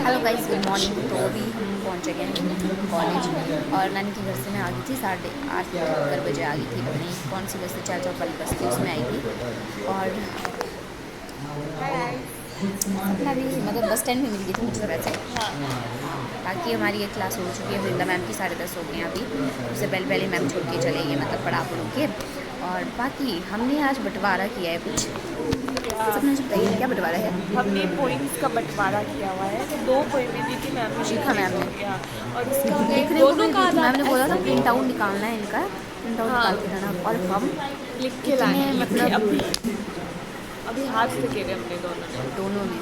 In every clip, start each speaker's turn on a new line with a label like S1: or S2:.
S1: Hello guys, good morning. तो अभी हम पहुंच गए हैं कॉलेज और नानी के घर से मैं आ गई थी 8:30 बजे आ गई थी। पता नहीं कौन सी बस थी, 4 वाली बस थी, उसमें आई थी। और सपना भी मतलब बस स्टैंड में मिल गई थी मुझसे वैसे। बाकी हमारी एक क्लास हो चुकी है, वृंदा मैम की 10:30 हो गई हैं अभी। उससे पहले पहले मैम छोड़ के चले गए, मतलब पढ़ा पढ़ू के। और बाकी हमने आज बंटवारा किया है कुछ। सपना जी बताइए क्या बंटवारा है।
S2: हमने पोइम्स का बंटवारा किया हुआ है। तो 2 पोएमें दी थी मैम ने
S1: लिखा
S2: लिखने
S1: मैम
S2: को
S1: ने,
S2: या और उसका
S1: लिखने को
S2: दोनों
S1: भी
S2: का
S1: दी थी
S2: आधा
S1: मैम ने, बोला था
S2: ऐसे
S1: प्रिंट
S2: नहीं।
S1: आउट निकालना है इनका, प्रिंट आउट
S2: हाँ,
S1: निकाल के देना। और हम
S2: लिख के लाए
S1: इतने
S2: हैं, लिख के
S1: मतलब
S2: अभी हाथ से खेले हमने दोनों ने।
S1: दोनों ने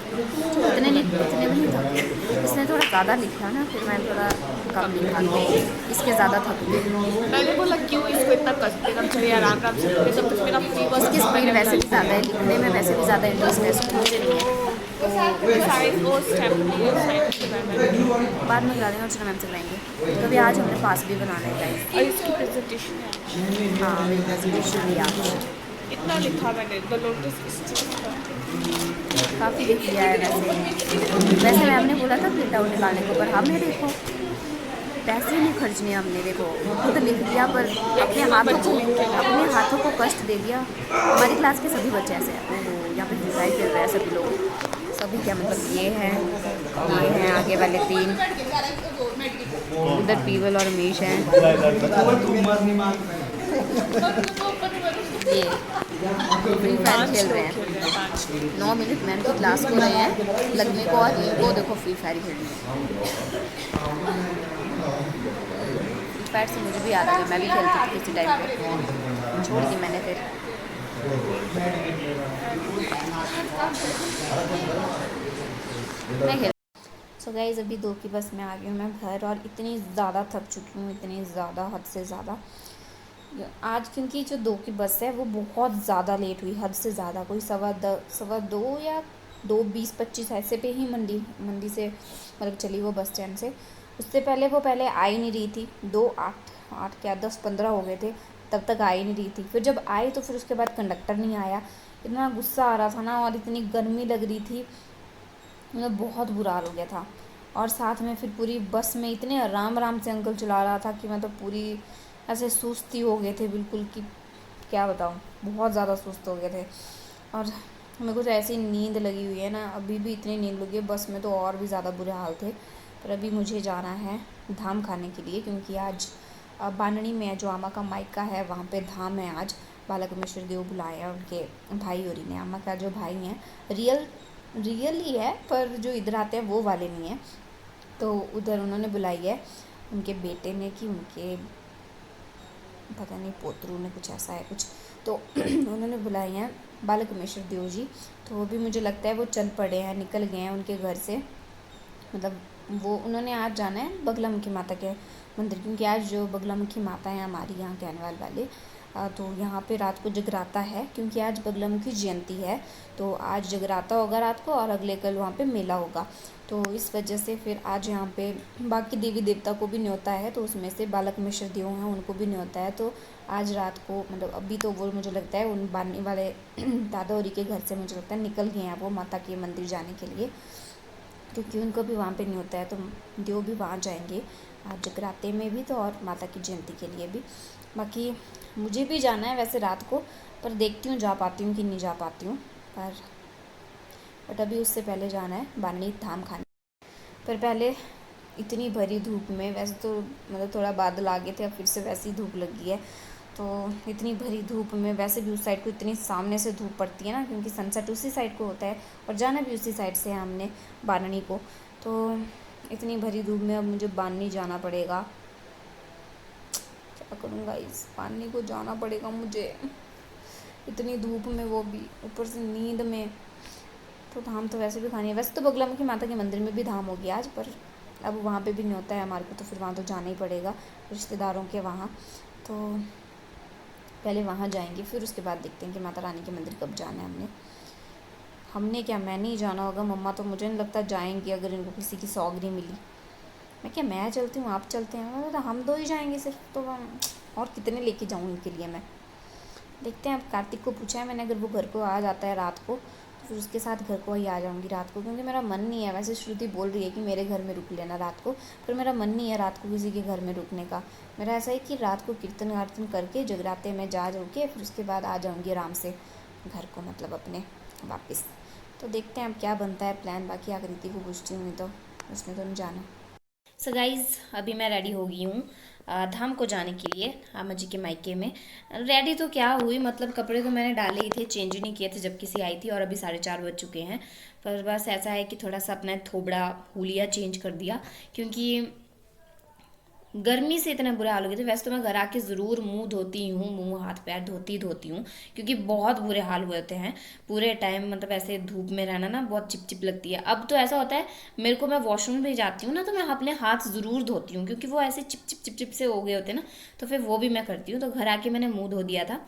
S2: थोड़ा
S1: इतने में नहीं थके। इसने थोड़ा ज़्यादा लिखा ना, फिर मैं थोड़ा कम लिखा तो इसके ज़्यादा थक गई।
S2: मैंने बोला क्यों इसको इतना कष्ट देना, चलिए आराम आराम से लिखे, सब कुछ मेरा फ्री वर्क
S1: इसकी
S2: था,
S1: स्पीड
S2: मैंने
S1: वैसे भी
S2: अपना
S1: ज़्यादा है, लिखने में वैसे भी ज़्यादा इंटरेस्ट है इसको, मुझे नहीं है।
S2: साइज वो स्टैम्प साइड से मैंने।
S1: बाद में करा देंगे और चलो मैम से कराएंगे। तो अभी आज हमने पास भी बनाना है गाइस।
S2: और इसकी प्रेजेंटेशन है।
S1: हाँ, मेरी प्रेजेंटेशन भी आज
S2: इतना लिखा मैंने द लोटस
S1: काफ़ी लिख लिया है वैसे। वैसे मैम ने बोला था प्रिंट आउट निकालने को, पर हमने देखो पैसे नहीं खर्चने, हमने देखो खुद लिख दिया, पर अपने हाथों को कष्ट दे दिया। हमारी क्लास के सभी बच्चे ऐसे हैं। ओहो, यहाँ पे फ्री खेल रहे हैं सभी लोग। सभी क्या मतलब ये हैं आगे वाले 3, उधर पीवल और मीश हैं। ये फ्री फायर खेल रहे हैं। 9 मिनट मैम की क्लास को रहे हैं लगने को, और इनको देखो फ्री फायर खेल रहे हैं। फ्री फायर से मुझे भी याद आ गया, मैं भी खेलती थी किसी टाइम पे, छोड़ दी मैंने फिर। मैं खेल सो गाइज़ अभी 2 की बस में आ गई हूँ मैं घर, और इतनी ज़्यादा थक चुकी हूँ, इतनी ज़्यादा, हद से ज़्यादा आज, क्योंकि जो 2 की बस है वो बहुत ज़्यादा लेट हुई, हद से ज़्यादा। कोई 2:15 या 2:20-25 ऐसे पे ही मंडी से मतलब चली वो बस स्टैंड से। उससे पहले वो पहले आ ही नहीं रही थी। 2:08 क्या 10:15 हो गए थे, तब तक आ ही नहीं रही थी। फिर जब आई तो फिर उसके बाद कंडक्टर नहीं आया। इतना गुस्सा आ रहा था ना, और इतनी गर्मी लग रही थी, मतलब बहुत बुरा हाल हो गया था। और साथ में फिर पूरी बस में इतने आराम आराम से अंकल चला रहा था कि मतलब पूरी ऐसे सुस्ती हो गए थे बिल्कुल, कि क्या बताऊँ, बहुत ज़्यादा सुस्त हो गए थे। और मेरे को तो ऐसी नींद लगी हुई है ना, अभी भी इतनी नींद लगी है, बस में तो और भी ज़्यादा बुरे हाल थे। पर अभी मुझे जाना है धाम खाने के लिए, क्योंकि आज बानड़ी में जो आमा का मायका है वहाँ पे धाम है आज। बालाकमेश्वर देव बुलाए हैं उनके भाई और ने, आमा का जो भाई हैं रियल ही है, पर जो इधर आते हैं वो वाले नहीं है। तो उधर उन्होंने बुलाई है उनके बेटे ने, कि उनके पता नहीं पोतरू ने, कुछ ऐसा है कुछ। तो उन्होंने बुलाए हैं बालाकमेश्वर देव जी। तो वो भी मुझे लगता है वो चल पड़े हैं, निकल गए हैं उनके घर से। मतलब वो उन्होंने आज जाना है बगलामुखी माता के मंदिर, क्योंकि आज जो बगलामुखी माता है हमारी यहाँ कैनवाल वाले, तो यहाँ पे रात को जगराता है, क्योंकि आज बगलामुखी जयंती है। तो आज जगराता होगा रात को, और अगले कल वहाँ पे मेला होगा। तो इस वजह से फिर आज यहाँ पे बाकी देवी देवता को भी न्योता है, तो उसमें से बालकमेश्वर देव हैं उनको भी न्योता है। तो आज रात को मतलब अभी तो वो मुझे लगता है उन बानी वाले दादा औरी के घर से मुझे लगता है निकल गए हैं वो माता के मंदिर जाने के लिए, क्योंकि उनको भी वहाँ पे नहीं होता है। तो देव भी वहाँ जाएंगे आज जगराते में भी, तो और माता की जयंती के लिए भी। बाकी मुझे भी जाना है वैसे रात को, पर देखती हूँ जा पाती हूँ कि नहीं जा पाती हूँ। बट अभी उससे पहले जाना है बानड़ी धाम खाने। पर पहले इतनी भरी धूप में, वैसे तो मतलब थोड़ा बादल आ गए थे, अब फिर से वैसी धूप लगी है। तो इतनी भरी धूप में वैसे भी उस साइड को इतनी सामने से धूप पड़ती है ना, क्योंकि सनसेट उसी साइड को होता है और जाना भी उसी साइड से है हमने बानड़ी को। तो इतनी भरी धूप में अब मुझे बानड़ी जाना पड़ेगा, क्या करूँगा, इस बानड़ी को जाना पड़ेगा मुझे इतनी धूप में, वो भी ऊपर से नींद में। तो धाम तो वैसे भी खानी है, वैसे तो बगलामुखी माता के मंदिर में भी धाम होगी आज, पर अब वहाँ पे भी नहीं होता है हमारे को, तो फिर वहाँ तो जाना ही पड़ेगा रिश्तेदारों के वहाँ। तो पहले वहाँ जाएंगे, फिर उसके बाद देखते हैं कि माता रानी के मंदिर कब जाना है हमने क्या, मैंने ही जाना होगा। मम्मा तो मुझे नहीं लगता जाएंगी, अगर इनको किसी की सौगरी मिली। मैं चलती हूँ, आप चलते हैं, तो हम 2 ही जाएंगे सिर्फ, तो और कितने लेके जाऊँ इनके लिए मैं। देखते हैं, अब कार्तिक को पूछा है मैंने, अगर वो घर को आ जाता है रात को फिर उसके साथ घर को ही आ जाऊँगी रात को, क्योंकि मेरा मन नहीं है। वैसे श्रुति बोल रही है कि मेरे घर में रुक लेना रात को, पर मेरा मन नहीं है रात को किसी के घर में रुकने का। मेरा ऐसा है कि रात को कीर्तन वार्तन करके जगराते में जा के फिर उसके बाद आ जाऊँगी आराम से घर को, मतलब अपने वापस। तो देखते हैं अब क्या बनता है प्लान। बाकी आकृति को पूछती हूँ, तो उसने तो नहीं जाना। सो गाइज़, अभी मैं रेडी हो गई हूँ धाम को जाने के लिए, आमा जी के मायके में। रेडी तो क्या हुई, मतलब कपड़े तो मैंने डाले ही थे, चेंज ही नहीं किए थे जब किसी आई थी, और अभी 4:30 बज चुके हैं। पर बस ऐसा है कि थोड़ा सा अपना थोबड़ा हुलिया चेंज कर दिया, क्योंकि गर्मी से इतना बुरा हाल हो गया था। वैसे तो मैं घर आके ज़रूर मुंह धोती हूँ, मुंह हाथ पैर धोती हूँ, क्योंकि बहुत बुरे हाल हुए होते हैं पूरे टाइम। मतलब ऐसे धूप में रहना ना बहुत चिप लगती है। अब तो ऐसा होता है मेरे को, मैं वॉशरूम भी जाती हूँ ना, तो मैं अपने हाथ ज़रूर धोती हूँ, क्योंकि वो ऐसे चिप से हो गए होते हैं ना, तो फिर वो भी मैं करती हूँ। तो घर आके मैंने मुँह धो दिया था।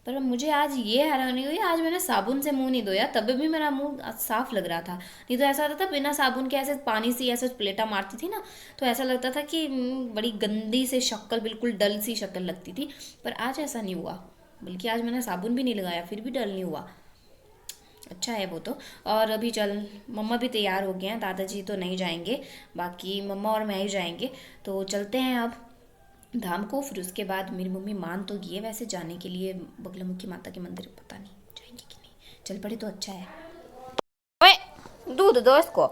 S1: पर मुझे आज ये हैरानी हुई, आज मैंने साबुन से मुंह नहीं धोया, तब भी मेरा मुंह साफ लग रहा था। नहीं तो ऐसा होता था बिना साबुन के ऐसे पानी से ऐसे प्लेटा मारती थी ना, तो ऐसा लगता था कि बड़ी गंदी से शक्ल, बिल्कुल डल सी शक्ल लगती थी। पर आज ऐसा नहीं हुआ, बल्कि आज मैंने साबुन भी नहीं लगाया, फिर भी डल नहीं हुआ। अच्छा है वो तो। और अभी चल, मम्मा भी तैयार हो गए हैं, दादाजी तो नहीं जाएंगे, बाकी मम्मा और मैं ही जाएंगे। तो चलते हैं अब धाम को। फिर उसके बाद मेरी मम्मी मान तो गई है वैसे जाने के लिए बगलामुखी माता के मंदिर, पता नहीं जाएंगे कि नहीं। चल पड़े तो अच्छा है। ओए, दूध दो इसको,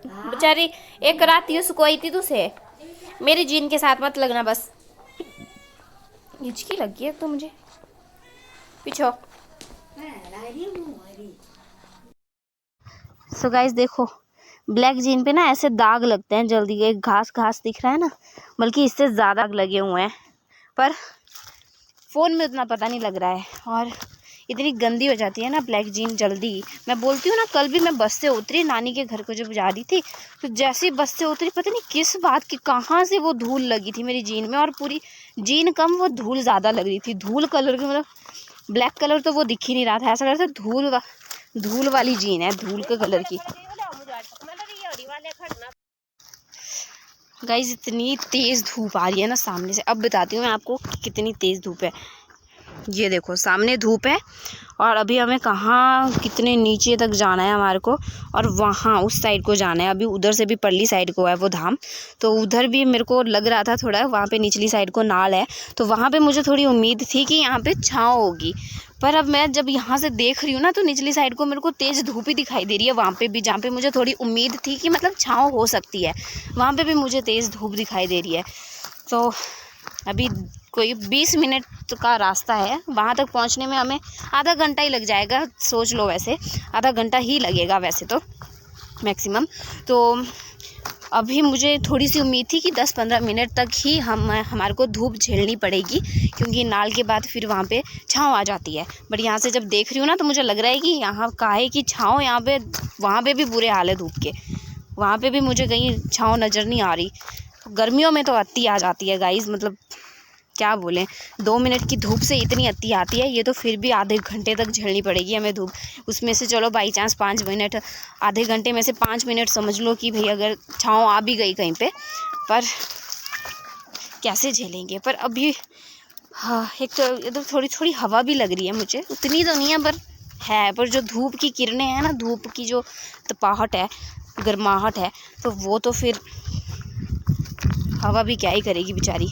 S1: बेचारी एक रात ये सुकोई थी तुझे। मेरी जीन के साथ मत लगना बस, हिचकी लगी है तो मुझे पीछो। सो गाइस देखो, ब्लैक जीन पे ना ऐसे दाग लगते हैं जल्दी, एक घास घास दिख रहा है ना, बल्कि इससे ज़्यादा लगे हुए हैं, पर फ़ोन में उतना पता नहीं लग रहा है। और इतनी गंदी हो जाती है ना ब्लैक जीन जल्दी। मैं बोलती हूँ ना, कल भी मैं बस से उतरी नानी के घर को जब जा रही थी, तो जैसे ही बस से उतरी, पता नहीं किस बात की कहाँ से वो धूल लगी थी मेरी जीन में, और पूरी जीन कम वो धूल ज़्यादा लग रही थी। धूल कलर की, मतलब ब्लैक कलर तो वो दिख ही नहीं रहा था, ऐसा लग रहा था धूल वाली जीन है, धूल के कलर की। गाइस इतनी तेज़ धूप आ रही है ना सामने से, अब बताती हूँ मैं आपको कितनी तेज़ धूप है। ये देखो सामने धूप है, और अभी हमें कहाँ कितने नीचे तक जाना है हमारे को, और वहाँ उस साइड को जाना है। अभी उधर से भी परली साइड को है वो धाम, तो उधर भी मेरे को लग रहा था थोड़ा, वहाँ पे निचली साइड को नाल है, तो वहाँ पे मुझे थोड़ी उम्मीद थी कि यहाँ पे छाँव होगी। पर अब मैं जब यहाँ से देख रही हूँ ना, तो निचली साइड को मेरे को तेज़ धूप ही दिखाई दे रही है। वहाँ पे भी जहाँ पे मुझे थोड़ी उम्मीद थी कि मतलब छाँव हो सकती है, वहाँ पे भी मुझे तेज़ धूप दिखाई दे रही है। तो अभी कोई 20 मिनट का रास्ता है, वहाँ तक पहुँचने में हमें आधा घंटा ही लग जाएगा, सोच लो। वैसे आधा घंटा ही लगेगा वैसे तो मैक्सिमम। तो अभी मुझे थोड़ी सी उम्मीद थी कि 10-15 मिनट तक ही हमारे को धूप झेलनी पड़ेगी, क्योंकि नाल के बाद फिर वहाँ पे छाँव आ जाती है। बट यहाँ से जब देख रही हूँ ना, तो मुझे लग रहा है कि यहाँ काहे की छाँव, यहाँ पे वहाँ पे भी बुरे हाल है धूप के, वहाँ पे भी मुझे कहीं छाँव नज़र नहीं आ रही। गर्मियों में तो अति आ जाती है गाइस, मतलब क्या बोलें, 2 मिनट की धूप से इतनी अति आती है। ये तो फिर भी आधे घंटे तक झेलनी पड़ेगी हमें धूप, उसमें से चलो बाई चांस 5 मिनट, आधे घंटे में से 5 मिनट समझ लो कि भाई अगर छाँव आ भी गई कहीं पे, पर कैसे झेलेंगे। पर अभी हाँ, एक तो इधर थोड़ी थोड़ी हवा भी लग रही है मुझे, उतनी तो नहीं है पर है, पर जो धूप की किरणें हैं ना, धूप की जो तपाहट है, गर्माहट है, तो वो तो फिर हवा भी क्या ही करेगी बेचारी।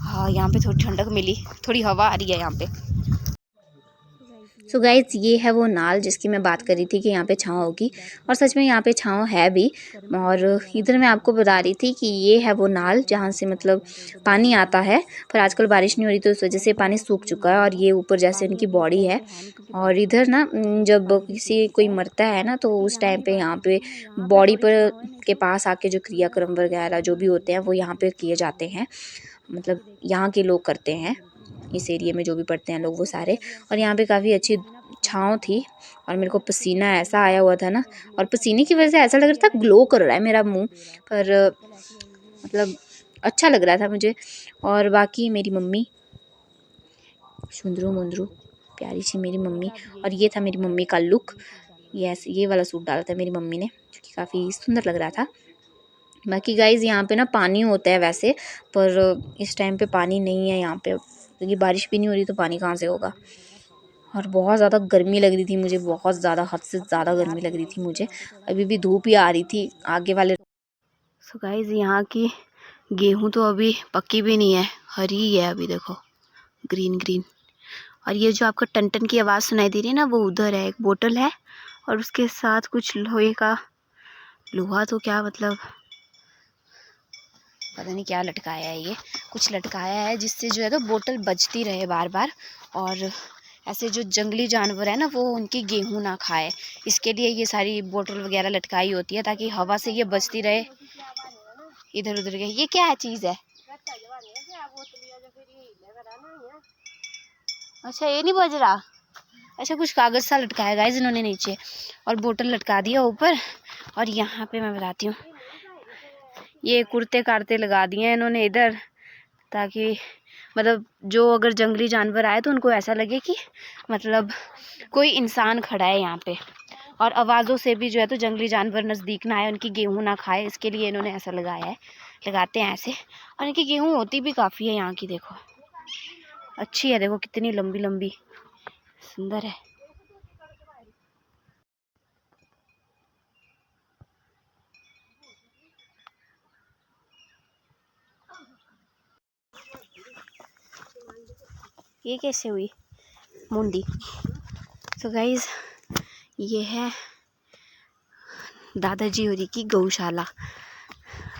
S1: हाँ, यहाँ पे थोड़ी ठंडक मिली, थोड़ी हवा आ रही है यहाँ पे। सो गाइस, ये है वो नाल जिसकी मैं बात कर रही थी कि यहाँ पे छाँव होगी, और सच में यहाँ पे छाँव है भी। और इधर मैं आपको बता रही थी कि ये है वो नाल जहाँ से मतलब पानी आता है, पर आजकल बारिश नहीं हो रही तो इस वजह से पानी सूख चुका है, और ये ऊपर जैसे इनकी बॉडी है। और इधर ना जब किसी कोई मरता है ना, तो उस टाइम पे यहाँ पे बॉडी पर के पास आके जो क्रियाक्रम वगैरह जो भी होते हैं वो यहाँ पे किए जाते हैं, मतलब यहाँ के लोग करते हैं, इस एरिया में जो भी पढ़ते हैं लोग वो सारे। और यहाँ पे काफ़ी अच्छी छाँव थी, और मेरे को पसीना ऐसा आया हुआ था ना, और पसीने की वजह से ऐसा लग रहा था ग्लो कर रहा है मेरा मुंह, पर मतलब अच्छा लग रहा था मुझे। और बाकी मेरी मम्मी सुंदरू मुंदरू प्यारी सी मेरी मम्मी, और ये था मेरी मम्मी का लुक। ये वाला सूट डाला था मेरी मम्मी ने, जो कि काफ़ी सुंदर लग रहा था। बाकी गाइज़ यहाँ पे ना पानी होता है वैसे, पर इस टाइम पे पानी नहीं है यहाँ पे, क्योंकि बारिश भी नहीं हो रही तो पानी कहाँ से होगा। और बहुत ज़्यादा गर्मी लग रही थी मुझे, बहुत ज़्यादा, हद से ज़्यादा गर्मी लग रही थी मुझे। अभी भी धूप ही आ रही थी आगे वाले। सो गाइस, यहाँ की गेहूँ तो अभी पक्की भी नहीं है, हरी ही है अभी, देखो ग्रीन ग्रीन। और ये जो आपको टन टन की आवाज़ सुनाई दे रही है ना, वो उधर है, एक बोतल है और उसके साथ कुछ लोहे का, लोहा तो क्या मतलब पता नहीं क्या लटकाया है, ये कुछ लटकाया है जिससे जो है तो बोतल बजती रहे बार बार, और ऐसे जो जंगली जानवर है ना वो उनकी गेहूं ना खाए, इसके लिए ये सारी बोतल वगैरह लटकाई होती है ताकि हवा से ये बजती रहे इधर उधर के। ये क्या है चीज़ है? अच्छा, ये नहीं बज रहा। अच्छा, कुछ कागज़ सा लटकाया गाइस इन्होंने नीचे, और बोतल लटका दिया ऊपर। और यहाँ पे मैं बताती हूँ, ये कुर्ते कारते लगा दिए हैं इन्होंने इधर, ताकि मतलब जो अगर जंगली जानवर आए तो उनको ऐसा लगे कि मतलब कोई इंसान खड़ा है यहाँ पे, और आवाज़ों से भी जो है तो जंगली जानवर नज़दीक ना आए, उनकी गेहूँ ना खाए, इसके लिए इन्होंने ऐसा लगाया है, लगाते हैं ऐसे। और इनकी गेहूँ होती भी काफ़ी है यहाँ की, देखो अच्छी है, देखो कितनी लंबी लंबी, सुंदर है। ये कैसे हुई मुंडी? तो गाइज, ये है दादाजी होरी की गौशाला।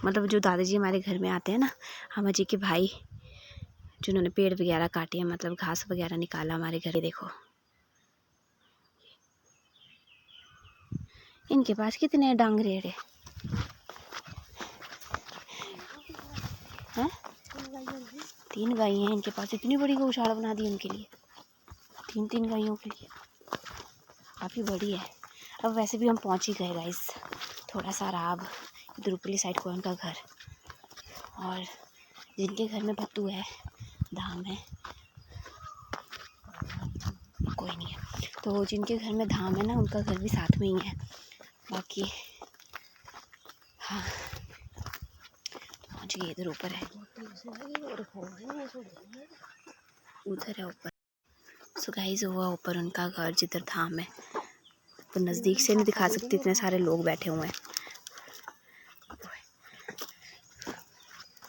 S1: मतलब जो दादाजी हमारे घर में आते हैं ना, अम्मा जी के भाई, जिन्होंने पेड़ वगैरह काटे हैं, मतलब घास वगैरह निकाला हमारे घर। देखो इनके पास कितने डांगरेड़े हैं, 3 गाय हैं इनके पास। इतनी बड़ी गौशाला बना दी उनके लिए, 3 गायों के लिए, काफ़ी बड़ी है। अब वैसे भी हम पहुंच ही गए गाइस, थोड़ा सा रहा अब, इधर ऊपरली साइड को उनका घर। और जिनके घर में भत्तू है, धाम है, कोई नहीं है, तो जिनके घर में धाम है ना, उनका घर भी साथ में ही है। बाकी हाँ, पहुँच गए, इधर ऊपर है, उधर है ऊपर। सो गाइस, हुआ ऊपर उनका घर जिधर धाम है, तो नज़दीक से नहीं दिखा सकती, इतने सारे लोग बैठे हुए हैं।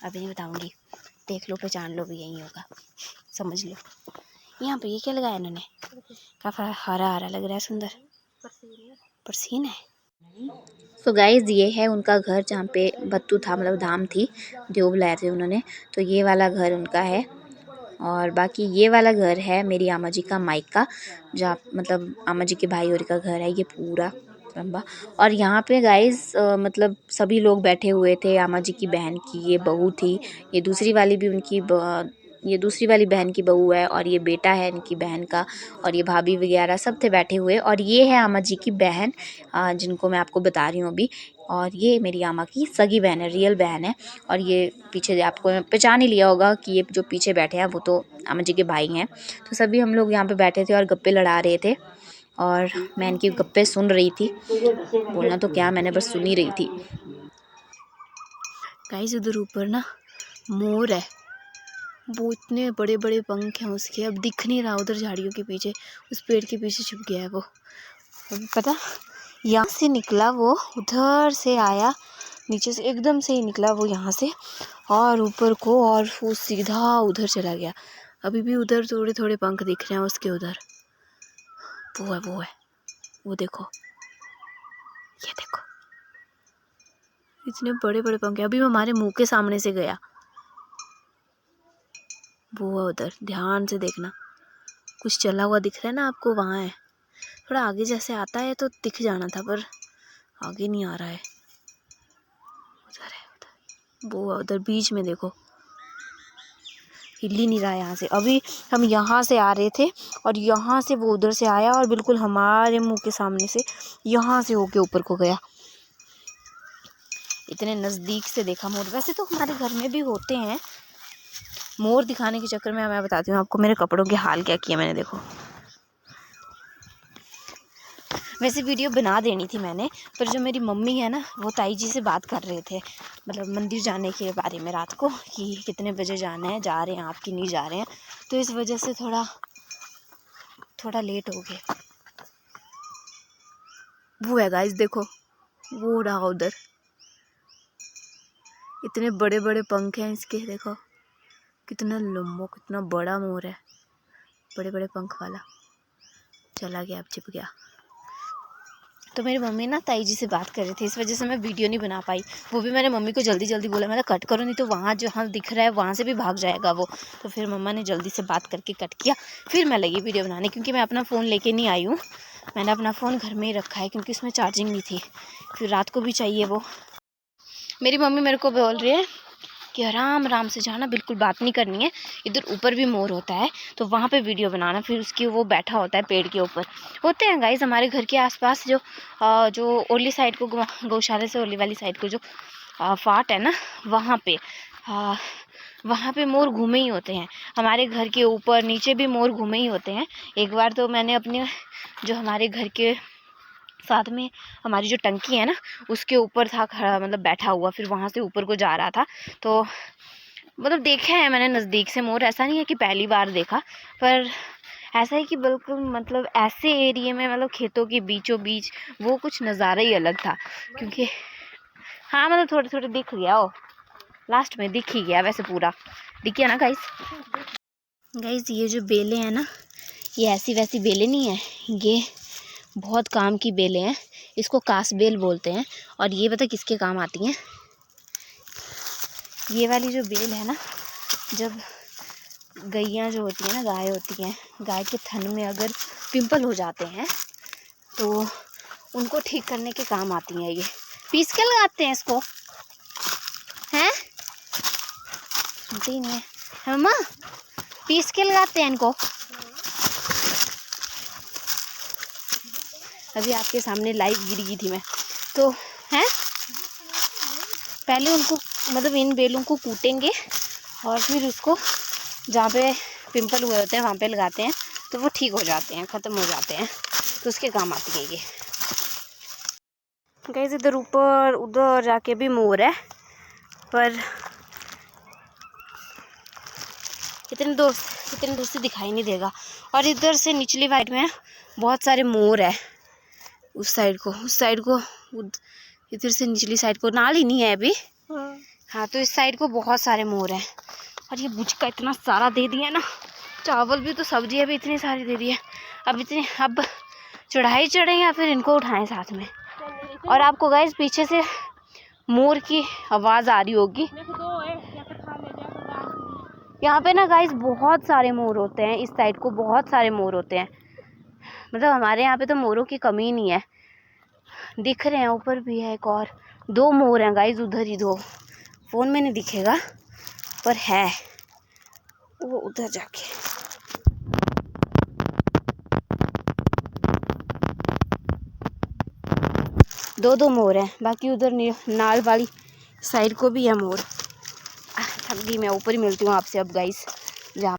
S1: अभी नहीं बताऊंगी, देख लो, पहचान लो, भी यही होगा, समझ लो। यहाँ पे ये क्या लगाया इन्होंने, काफ़ी हरा हरा लग रहा है, सुंदर, परसीन है। सो गाइस, ये है उनका घर जहाँ पे बत्तू था, मतलब धाम थी, देव बुलाए थे उन्होंने, तो ये वाला घर उनका है। और बाकी ये वाला घर है मेरी आमा जी का मायका, जहाँ मतलब आमा जी के भाई और का घर है, ये पूरा लंबा। और यहाँ पे गाइस मतलब सभी लोग बैठे हुए थे, आमा जी की बहन की ये बहू थी, ये दूसरी वाली भी उनकी ये दूसरी वाली बहन की बहू है, और ये बेटा है इनकी बहन का, और ये भाभी वगैरह सब थे बैठे हुए। और ये है आमा जी की बहन, जिनको मैं आपको बता रही हूँ अभी। और ये मेरी आमा की सगी बहन है, रियल बहन है। और ये पीछे आपको पहचान ही लिया होगा कि ये जो पीछे बैठे हैं वो तो आमा जी के भाई हैं। तो सभी हम लोग यहाँ पे बैठे थे और गप्पे लड़ा रहे थे, और मैं इनकी गप्पे सुन रही थी, बोलना तो क्या, मैंने बस सुन ही रही थी। गाइस, उधर ऊपर ना मोर है, वो इतने बड़े बड़े पंख हैं उसके, अब दिख नहीं रहा, उधर झाड़ियों के पीछे, उस पेड़ के पीछे छुप गया है वो। पता, यहाँ से निकला वो, उधर से आया, नीचे से एकदम से ही निकला वो यहाँ से, और ऊपर को, और वो सीधा उधर चला गया। अभी भी उधर थोड़े थोड़े पंख दिख रहे हैं उसके, उधर वो है, वो देखो, ये देखो, इतने बड़े बड़े पंख हैं। अभी हमारे मुंह के सामने से गया, वो है उधर, ध्यान से देखना, कुछ चला हुआ दिख रहा है ना आपको, वहाँ है। थोड़ा आगे जैसे आता है तो दिख जाना था, पर आगे नहीं आ रहा है, उधर है, उधर वो है, उधर बीच में देखो, हिल ही नहीं रहा है यहाँ से। अभी हम यहाँ से आ रहे थे और यहाँ से वो उधर से आया और बिल्कुल हमारे मुंह के सामने से यहाँ से होके ऊपर को गया। इतने नज़दीक से देखा मोर। वैसे तो हमारे घर में भी होते हैं मोर, दिखाने के चक्कर में मैं बताती हूँ आपको मेरे कपड़ों के हाल क्या किया मैंने, देखो। वैसे वीडियो बना देनी थी मैंने, पर जो मेरी मम्मी है ना, वो ताई जी से बात कर रहे थे, मतलब मंदिर जाने के बारे में रात को, कि कितने बजे जाना है, जा रहे हैं आप कि नहीं जा रहे हैं। तो इस वजह से थोड़ा लेट हो गए। वो है गाइस, देखो वो रहा उधर, इतने बड़े बड़े पंख हैं इसके, देखो कितना लंबा, कितना बड़ा मोर है, बड़े बड़े पंख वाला। चला गया, अब छिप गया। तो मेरी मम्मी ना ताई जी से बात कर रही थी, इस वजह से मैं वीडियो नहीं बना पाई। वो भी मैंने मम्मी को जल्दी जल्दी बोला, मैंने कट करो नहीं तो वहाँ जहाँ दिख रहा है वहाँ से भी भाग जाएगा वो। तो फिर मम्मा ने जल्दी से बात करके कट किया, फिर मैं लगी वीडियो बनाने, क्योंकि मैं अपना फ़ोन लेके नहीं आई हूँ। मैंने अपना फ़ोन घर में ही रखा है क्योंकि उसमें चार्जिंग नहीं थी, फिर रात को भी चाहिए वो। मेरी मम्मी मेरे को बोल रही है कि आराम आराम से जाना, बिल्कुल बात नहीं करनी है। इधर ऊपर भी मोर होता है तो वहाँ पे वीडियो बनाना, फिर उसकी वो बैठा होता है पेड़ के ऊपर। होते हैं गाइस हमारे घर के आसपास, जो ओरली साइड को, गौशाला से ओरली वाली साइड को जो फाट है ना, वहाँ पे मोर घूमे ही होते हैं। हमारे घर के ऊपर नीचे भी मोर घूमे ही होते हैं। एक बार तो मैंने अपने जो हमारे घर के साथ में हमारी जो टंकी है ना, उसके ऊपर था खड़ा, मतलब बैठा हुआ, फिर वहाँ से ऊपर को जा रहा था। तो मतलब देखा है मैंने नज़दीक से मोर, ऐसा नहीं है कि पहली बार देखा, पर ऐसा है कि बिल्कुल मतलब ऐसे एरिया में, मतलब खेतों के बीचों बीच, वो कुछ नज़ारा ही अलग था। क्योंकि हाँ मतलब थोड़े थोड़े दिख गया, हो लास्ट में दिख ही गया, वैसे पूरा दिख गया ना गाइस। ये जो बेलें हैं ना, ये ऐसी वैसी बेलें नहीं है, ये बहुत काम की बेलें हैं। इसको कास बेल बोलते हैं। और ये पता किसके काम आती हैं? ये वाली जो बेल है ना, जब गैयाँ जो होती हैं ना, गाय होती हैं, गाय के थन में अगर पिंपल हो जाते हैं तो उनको ठीक करने के काम आती हैं। ये पीस के लगाते हैं इसको, हैं? सुनते ही नहीं है मम्मा, पीस के लगाते हैं इनको। अभी आपके सामने लाइव गिर गई थी मैं तो, हैं? पहले उनको मतलब इन बेलों को कूटेंगे और फिर उसको जहाँ पे पिंपल हुए होते हैं वहाँ पे लगाते हैं, तो वो ठीक हो जाते हैं, ख़त्म हो जाते हैं, तो उसके काम आती है ये। गाइस इधर ऊपर उधर जाके भी मोर है, पर इतने दूर से दिखाई नहीं देगा। और इधर से निचली साइड में बहुत सारे मोर है, उस साइड को इधर से निचली साइड को नाल ही नहीं है अभी। हाँ तो इस साइड को बहुत सारे मोर हैं। और ये बुचका इतना सारा दे दिया ना, चावल भी तो सब्जी भी इतनी सारी दे दी है। अब चढ़ाई चढ़े या फिर इनको उठाएं साथ में। और आपको गाइस पीछे से मोर की आवाज़ आ रही होगी। यहाँ पे ना गाइस बहुत सारे मोर होते हैं, इस साइड को बहुत सारे मोर होते हैं। मतलब हमारे यहाँ पे तो मोरों की कमी नहीं है। दिख रहे हैं, ऊपर भी है एक और, 2 मोर हैं गाइस, उधर ही 2। फ़ोन में नहीं दिखेगा पर है वो उधर जाके। दो मोर हैं, बाकी उधर नाल वाली साइड को भी है मोर। थक गई मैं, ऊपर ही मिलती हूँ आपसे अब गाइस।